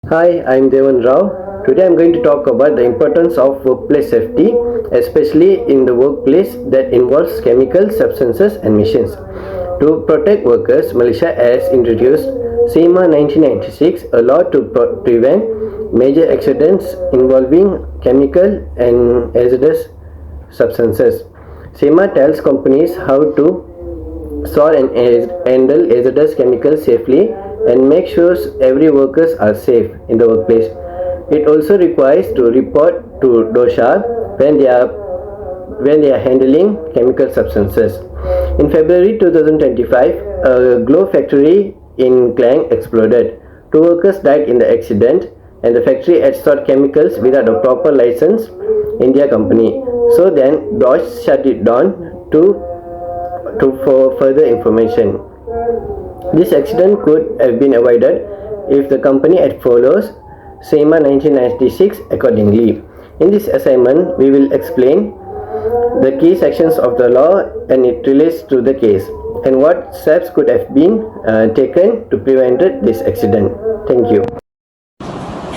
Hi, I'm Devan Rao. Today I'm going to talk about the importance of workplace safety, especially in the workplace that involves chemical substances and machines. To protect workers, Malaysia has introduced SEMA 1996, a law to prevent major accidents involving chemical and hazardous substances. SEMA tells companies how to store and handle hazardous chemicals safely and make sure every workers are safe in the workplace. It also requires to report to DOSHA when they are handling chemical substances. In February 2025, a glove factory in Klang exploded. Two workers died in the accident, and the factory had stored chemicals without a proper license in their company. So then, DOSH shut it down for further information. This accident could have been avoided if the company had followed SEMA 1996 accordingly. In this assignment, we will explain the key sections of the law and it relates to the case and what steps could have been taken to prevent this accident. Thank you.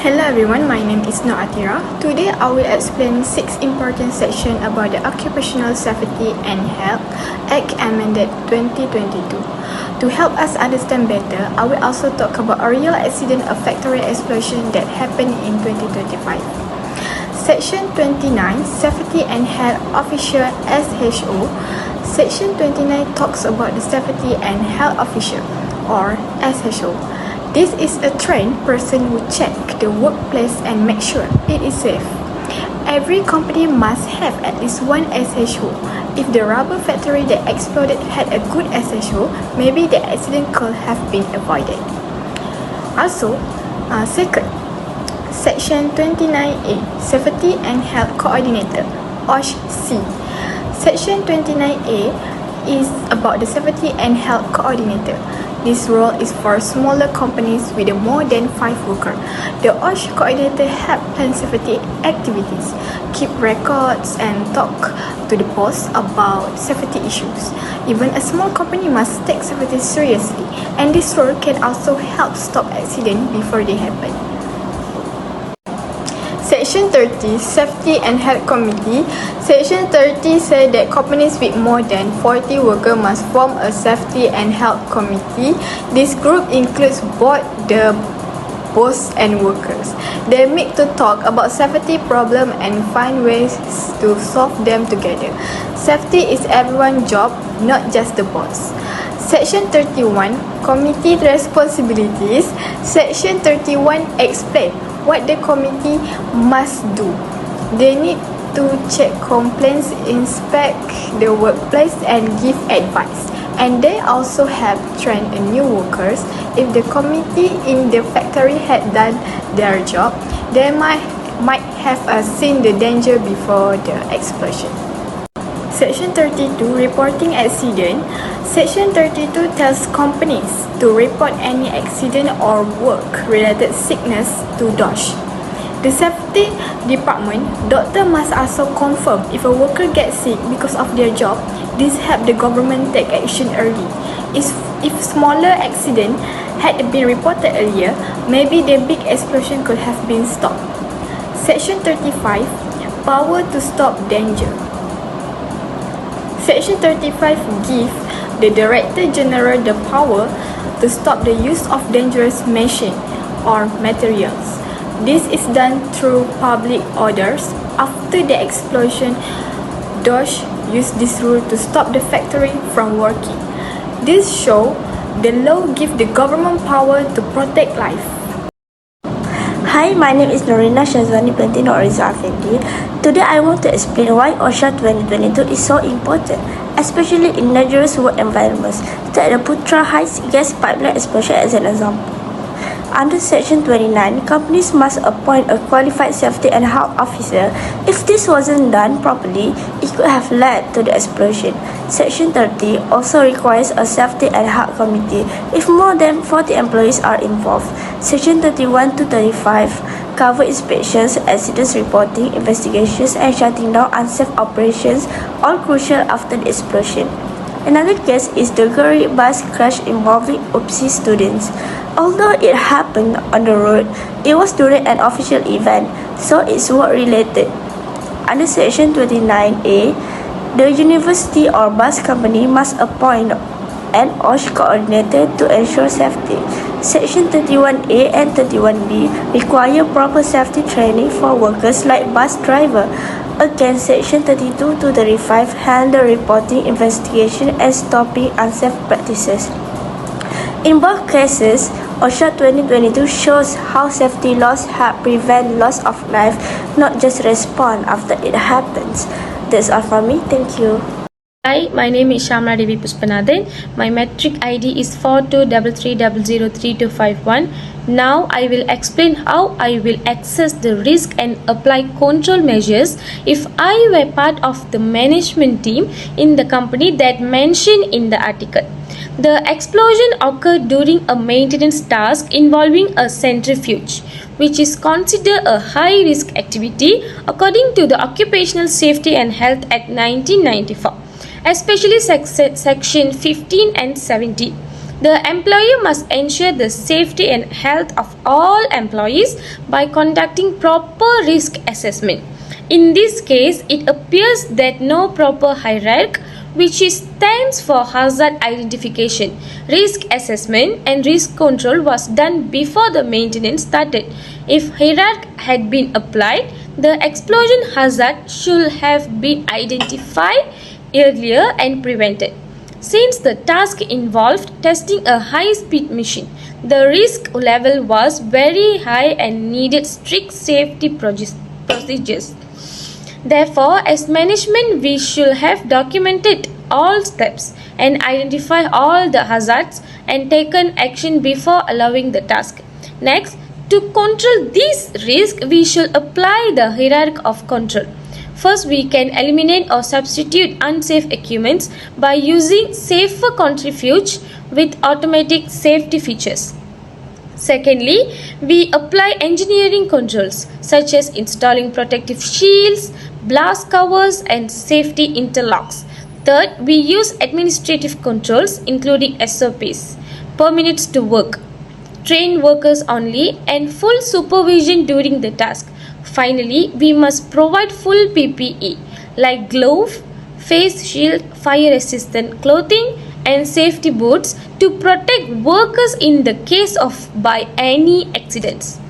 Hello everyone, my name is Noatira. Today I will explain 6 important sections about the Occupational Safety and Health Act Amended 2022. To help us understand better, I will also talk about a real accident, a factory explosion that happened in 2025. Section 29, Safety and Health Officer SHO. Section 29 talks about the Safety and Health Officer or SHO. This is a trained person who check the workplace and make sure it is safe. Every company must have at least one SHO. If the rubber factory that exploded had a good SHO, maybe the accident could have been avoided. Also, second, Section 29A, Safety and Health Coordinator, OCC. Section 29A is about the Safety and Health Coordinator. This role is for smaller companies with more than 5 workers. The OSH coordinator help plan safety activities, keep records, and talk to the boss about safety issues. Even a small company must take safety seriously, and this role can also help stop accidents before they happen. Section 30, Safety and Health Committee. Section 30 says that companies with more than 40 workers must form a Safety and Health Committee. This group includes both the boss and workers. They meet to talk about safety problems and find ways to solve them together. Safety is everyone's job, not just the boss. Section 31, Committee Responsibilities. Section 31 explains what the committee must do. They need to check complaints, inspect the workplace, and give advice. And they also have trained new workers. If the committee in the factory had done their job, they might have seen the danger before the explosion. Section 32, Reporting Accident. Section 32 tells companies to report any accident or work-related sickness to DOSH. The safety department, doctor must also confirm if a worker gets sick because of their job. This helps the government take action early. If smaller accident had been reported earlier, maybe the big explosion could have been stopped. Section 35, Power to stop danger. Section 35 gives the Director General the power to stop the use of dangerous machines or materials. This is done through public orders. After the explosion, DOSH used this rule to stop the factory from working. This shows the law gives the government power to protect life. Hi, my name is Norina Shazwani Plantino Oriza Afendi. Today I want to explain why OSHA 2022 is so important, especially in dangerous work environments. Take the Putra Heights gas pipeline explosion as an example. Under Section 29, companies must appoint a qualified safety and health officer. If this wasn't done properly, it could have led to the explosion. Section 30 also requires a safety and health committee if more than 40 employees are involved. Section 31 to 35 cover inspections, accidents reporting, investigations, and shutting down unsafe operations, all crucial after the explosion. Another case is the Guri bus crash involving UPSI students. Although it happened on the road, it was during an official event, so it's work-related. Under Section 29A, the university or bus company must appoint an OSH coordinator to ensure safety. Section 31A and 31B require proper safety training for workers like bus driver. Again, Section 32 to 35 handle reporting, investigation and stopping unsafe practices. In both cases, OSHA 2022 shows how safety laws help prevent loss of life, not just respond after it happens. That's all from me. Thank you. Hi, my name is Shamla Devi Puspanathan. My metric ID is 4233003251. Now I will explain how I will assess the risk and apply control measures if I were part of the management team in the company that mentioned in the article. The explosion occurred during a maintenance task involving a centrifuge, which is considered a high-risk activity according to the Occupational Safety and Health Act 1994. Especially section 15 and 17. The employer must ensure the safety and health of all employees by conducting proper risk assessment. In this case, it appears that no proper hierarchy, which stands for hazard identification, risk assessment and risk control, was done before the maintenance started. If hierarchy had been applied, the explosion hazard should have been identified earlier and prevented. Since the task involved testing a high-speed machine, the risk level was very high and needed strict safety procedures. Therefore, as management, we should have documented all steps and identified all the hazards and taken action before allowing the task. Next, to control this risk, we should apply the hierarchy of control. First, we can eliminate or substitute unsafe equipment by using safer centrifuge with automatic safety features. Secondly, we apply engineering controls such as installing protective shields, blast covers and safety interlocks. Third, we use administrative controls including SOPs, permits to work, trained workers only and full supervision during the task. Finally, we must provide full PPE like glove, face shield, fire resistant clothing and safety boots to protect workers in the case of by any accidents.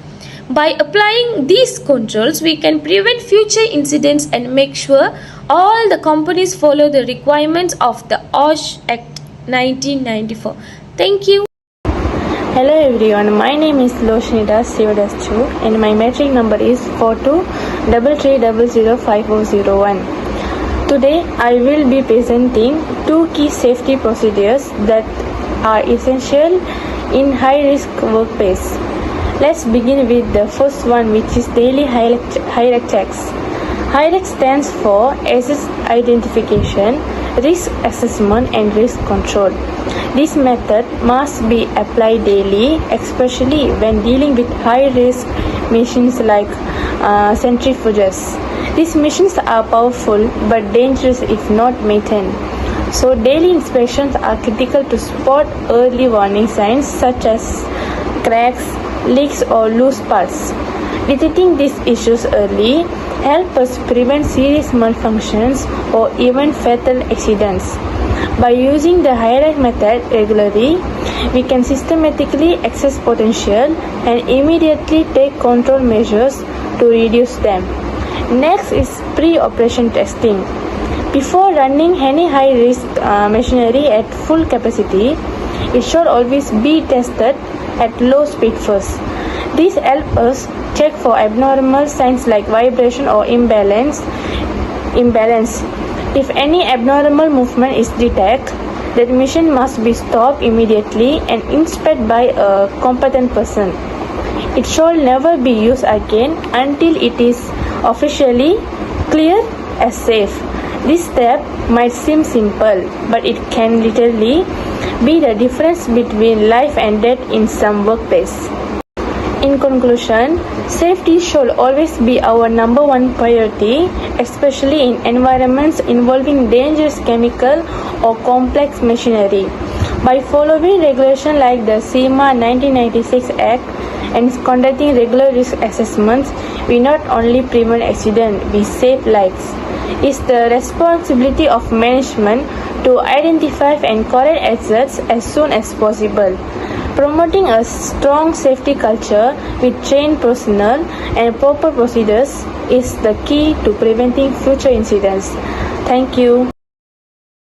By applying these controls, we can prevent future incidents and make sure all the companies follow the requirements of the OSH Act 1994. Thank you. Hello everyone, my name is Loshnida Sivadaschu and my metric number is 4233005001. Today I will be presenting two key safety procedures that are essential in high-risk workplace. Let's begin with the first one, which is daily hierarchy checks. Hierarchy stands for assess identification, risk assessment and risk control. This method must be applied daily, especially when dealing with high-risk machines like centrifuges. These machines are powerful but dangerous if not maintained. So daily inspections are critical to spot early warning signs such as cracks, leaks or loose parts. Detecting these issues early helps us prevent serious malfunctions or even fatal accidents. By using the hierarchy method regularly, we can systematically assess potential and immediately take control measures to reduce them. Next is pre-operation testing. Before running any high-risk machinery at full capacity, it should always be tested at low speed first. This helps us check for abnormal signs like vibration or imbalance. If any abnormal movement is detected, the machine must be stopped immediately and inspected by a competent person. It should never be used again until it is officially cleared as safe. This step might seem simple, but it can literally be the difference between life and death in some workplace. In conclusion, safety should always be our number one priority, especially in environments involving dangerous chemical or complex machinery. By following regulations like the SEMA 1996 Act and conducting regular risk assessments, we not only prevent accidents, we save lives. It's the responsibility of management to identify and correct hazards as soon as possible. Promoting a strong safety culture with trained personnel and proper procedures is the key to preventing future incidents. Thank you.